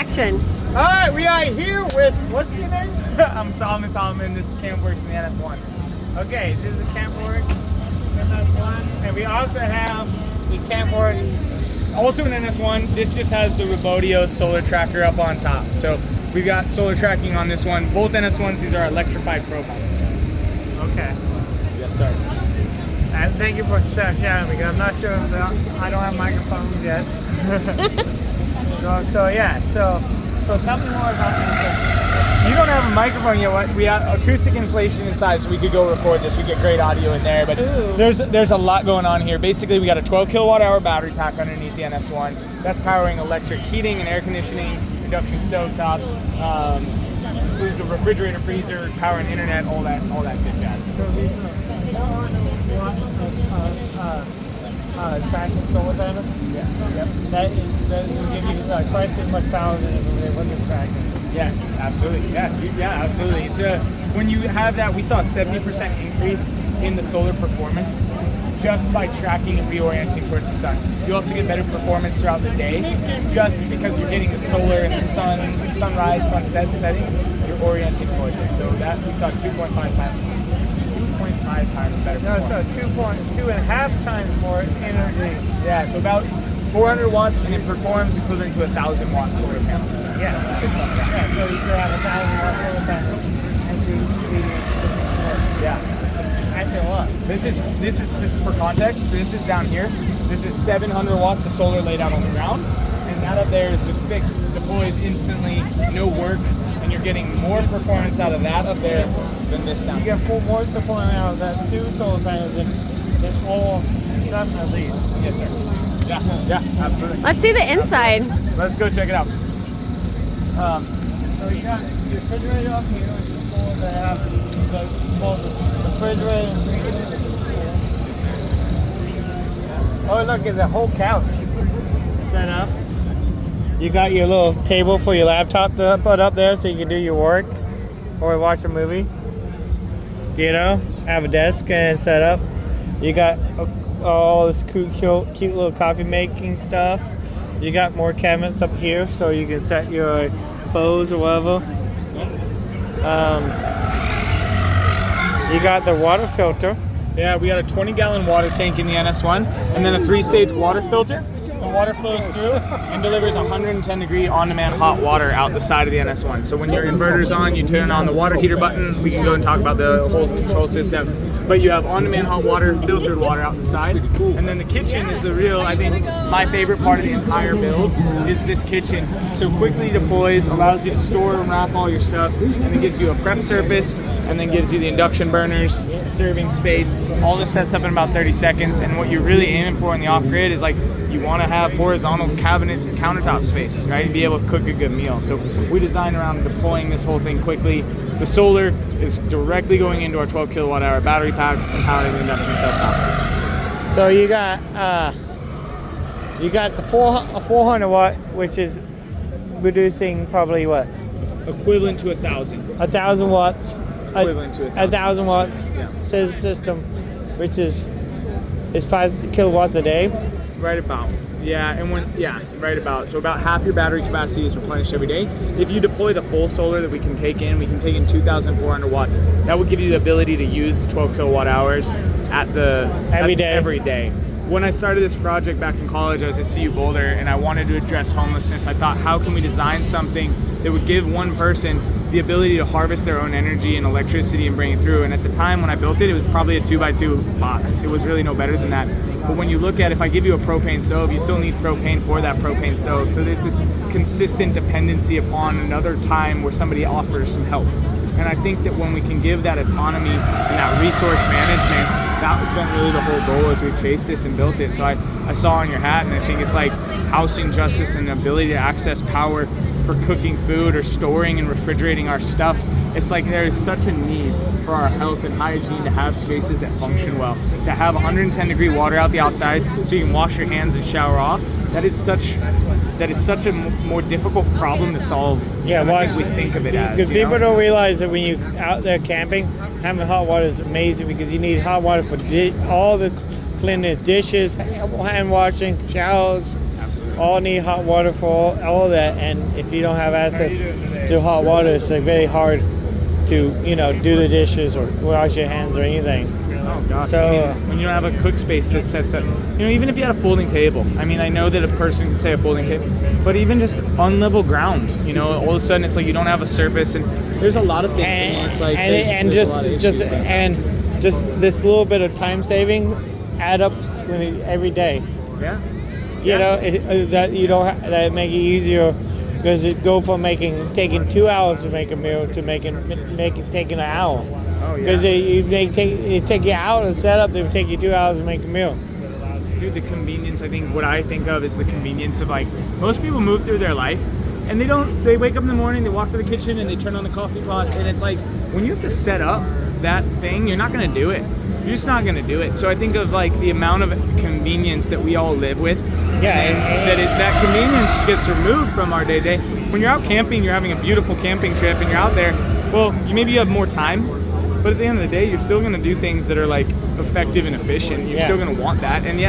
action. All right, we are here with, what's your name? I'm Thomas Holman. This is Campworks NS-1. Okay, this is a Campworks NS-1, and we also have the Campworks, also an NS-1. This just has the Robodio solar tracker up on top. So we've got solar tracking on this one. Both NS-1s, these are electrified pro pumps. Okay. Yes, sir. And thank you for sharing because I'm not sure if I don't have microphones yet. So tell me more about this. You don't have a microphone yet. We have acoustic insulation inside, so we could go record this. We get great audio in there, but there's a lot going on here. Basically, we got a 12 kilowatt hour battery pack underneath the NS-1. That's powering electric heating and air conditioning, induction stovetop, includes the refrigerator, freezer, power and internet, all that good jazz. So these tracking solar panels? Yes. Yep. That will give you twice as much power than if it wasn't tracking. Yes, absolutely. Yeah, absolutely. It's when you have that, we saw a 70% increase in the solar performance just by tracking and reorienting towards the sun. You also get better performance throughout the day just because you're getting the solar and the sunrise, sunset settings. You're orienting towards it. So that we saw 2.5 times more. 2.5 times better performance. So 2.5 times more energy. Yeah, so about 400 watts, and it performs equivalent to a 1,000 watt solar panel. Yeah, so you could have a 1,000 watt solar panel and do Actually, what? This is for context. This is down here. This is 700 watts of solar laid out on the ground, and that up there is just fixed, deploys instantly, no work, and you're getting more performance out of that up there than this down. You get more support out of that 2 solar panels than all 7 of these. Yes, sir. Yeah, absolutely. Let's see the inside. Absolutely. Let's go check it out. So you got your refrigerator up here, which is cool to have the refrigerator and freezer. Oh, look, it's a whole couch set up. You got your little table for your laptop to put up there so you can do your work or watch a movie. You know, have a desk and set up. You got all this cute little coffee making stuff. You got more cabinets up here so you can set your clothes or whatever. You got the water filter. Yeah, we got a 20-gallon water tank in the NS-1 and then a 3-stage water filter. The water flows through and delivers 110-degree on-demand hot water out the side of the NS-1. So when your inverter's on, you turn on the water heater button. We can go and talk about the whole control system. But you have on-demand hot water, filtered water out the side. And then the kitchen is the real, I think, my favorite part of the entire build is this kitchen. So quickly deploys, allows you to store and wrap all your stuff, and then gives you a prep surface, and then gives you the induction burners, serving space. All this sets up in about 30 seconds. And what you're really aiming for in the off-grid is like, you want to have horizontal cabinet countertop space, right? And be able to cook a good meal. So we designed around deploying this whole thing quickly. The solar is directly going into our 12 kilowatt hour battery pack and powering the induction stovetop. So you got the 400 watt, which is producing probably what? Equivalent to 1,000. 1,000 watts. Equivalent to 1,000 watts. Yeah. Says system, which is 5 kilowatts a day. Right about. Yeah, and right about. So about half your battery capacity is replenished every day. If you deploy the full solar that we can take in 2,400 watts. That would give you the ability to use the 12 kilowatt hours every day. When I started this project back in college, I was at CU Boulder, and I wanted to address homelessness. I thought, how can we design something that would give one person the ability to harvest their own energy and electricity and bring it through? And at the time when I built it, it was probably a 2x2 box. It was really no better than that. But when you look at, if I give you a propane stove, you still need propane for that propane stove. So there's this consistent dependency upon another time where somebody offers some help. And I think that when we can give that autonomy and that resource management, that has been really the whole goal as we've chased this and built it. So I saw on your hat, and I think it's like housing justice and the ability to access power for cooking food or storing and refrigerating our stuff. It's like there is such a need for our health and hygiene to have spaces that function well. To have 110-degree water out the outside so you can wash your hands and shower off, that is such a more difficult problem to solve. Yeah, well, I think we think of it as. Because people don't realize that when you're out there camping, having hot water is amazing because you need hot water for all the cleaning, dishes, hand washing, showers. Absolutely. all need hot water for all of that, and if you don't have access to hot water, it's like very hard to do the dishes or wash your hands or anything. Oh gosh! So I mean, when you don't have a cook space that sets up, even if you had a folding table. I mean, I know that a person can say a folding table, but even just unlevel ground. All of a sudden it's like you don't have a surface, and there's a lot of things. And it's like there's a lot of issues just this little bit of time saving add up every day. Yeah. That make it easier, because it go from taking 2 hours to make a meal to taking an hour. Oh yeah. Because it take you an hour to set up, they would take you 2 hours to make a meal. Dude, the convenience. I think what I think of is the convenience of most people move through their life, and they wake up in the morning, they walk to the kitchen, and they turn on the coffee pot, and it's like when you have to set up that thing, you're not gonna do it. You're just not gonna do it. So I think of the amount of convenience that we all live with. Yeah, and that convenience gets removed from our day-to-day. When you're out camping, you're having a beautiful camping trip, and you're out there. Well, maybe you have more time, but at the end of the day, you're still going to do things that are effective and efficient. You're still going to want that. And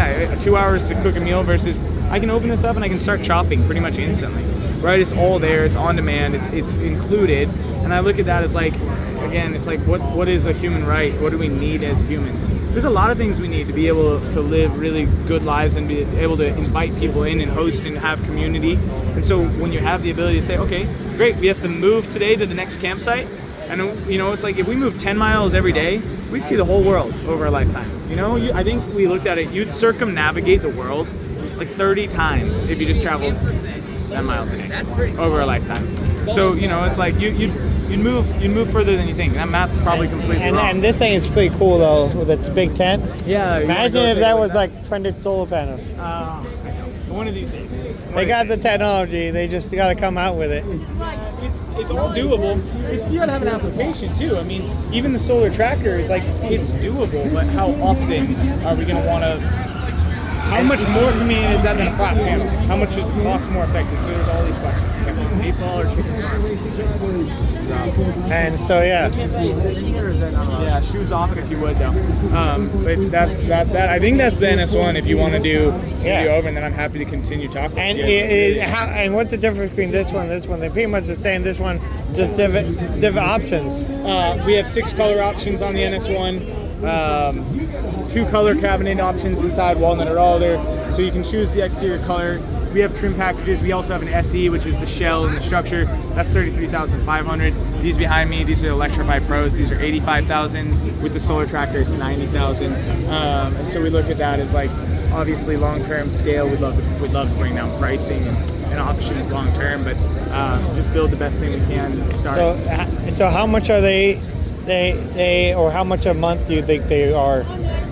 2 hours to cook a meal versus I can open this up and I can start chopping pretty much instantly. Right? It's all there. It's on demand. It's included. And I look at that as again, it's what is a human right? What do we need as humans? There's a lot of things we need to be able to live really good lives and be able to invite people in and host and have community. And so when you have the ability to say, okay, great, we have to move today to the next campsite. And it's if we move 10 miles every day, we'd see the whole world over a lifetime. I think we looked at it, you'd circumnavigate the world 30 times if you just traveled 10 miles a day over a lifetime. So, it's you'd move further than you think. That math's probably completely wrong. And this thing is pretty cool though, with its big tent. Yeah. Imagine if that was printed solar panels. I know. One of these days. They got the technology. They just got to come out with it. It's all doable. You got to have an application too. I mean, even the solar tracker is it's doable, but how often are we going to want to? How much more convenient is that than a flat panel? How much does it cost more effective? So there's all these questions. Meatball or chicken parm? And so Yeah, shoes off if you would though. But that's that. I think that's the NS-1 if you want to do video over, and then I'm happy to continue talking. And and what's the difference between this one and this one? They're pretty much the same. This one just different options. We have 6 color options on the NS-1. 2 color cabinet options inside, walnut or alder, so you can choose the exterior color. We have trim packages. We also have an SE, which is the shell and the structure. That's $33,500. These behind me, these are Electrify Pros. These are $85,000. With the solar tracker, it's $90,000. And so we look at that as obviously long-term scale. We'd love to bring down pricing and options long-term, but just build the best thing we can to start. So how much are they or how much a month do you think they are?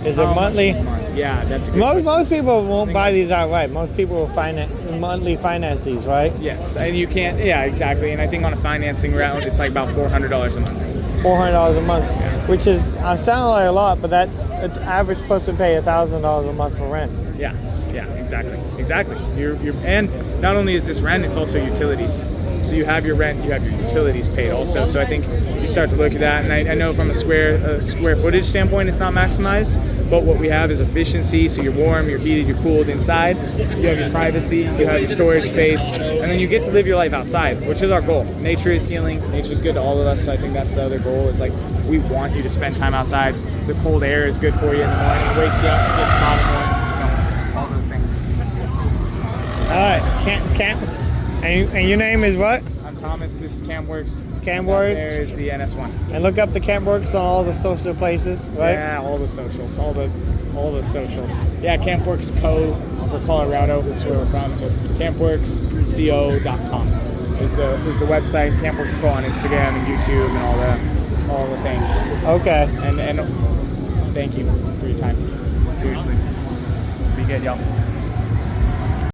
Is it monthly? Yeah, that's a good most people won't buy these outright. Most people will monthly finance these, right? Yes, and you can't. Yeah, exactly. And I think on a financing round, it's about $400 a month. $400 a month, which is sound like a lot, but that average person pay $1,000 a month for rent. Yeah, exactly. And not only is this rent, it's also utilities. So you have your rent, you have your utilities paid also. So I think you start to look at that, and I know from a square footage standpoint, it's not maximized, but what we have is efficiency. So you're warm, you're heated, you're cooled inside. You have your privacy, you have your storage space, and then you get to live your life outside, which is our goal. Nature is healing. Nature is good to all of us. So I think that's the other goal. Is we want you to spend time outside. The cold air is good for you in the morning. It wakes you up, it gets hot in the morning. So all those things. All right, camp. And your name is what? I'm Thomas. This is Campworks. Campworks. There is the NS-1. And look up the Campworks on all the social places, right? Yeah, all the socials, all the socials. Yeah, Campworks Co. for Colorado. That's where we're from. So campworksco.com is the website. Campworks Co. on Instagram and YouTube and all the things. Okay. And thank you for your time. Seriously. Be good, y'all.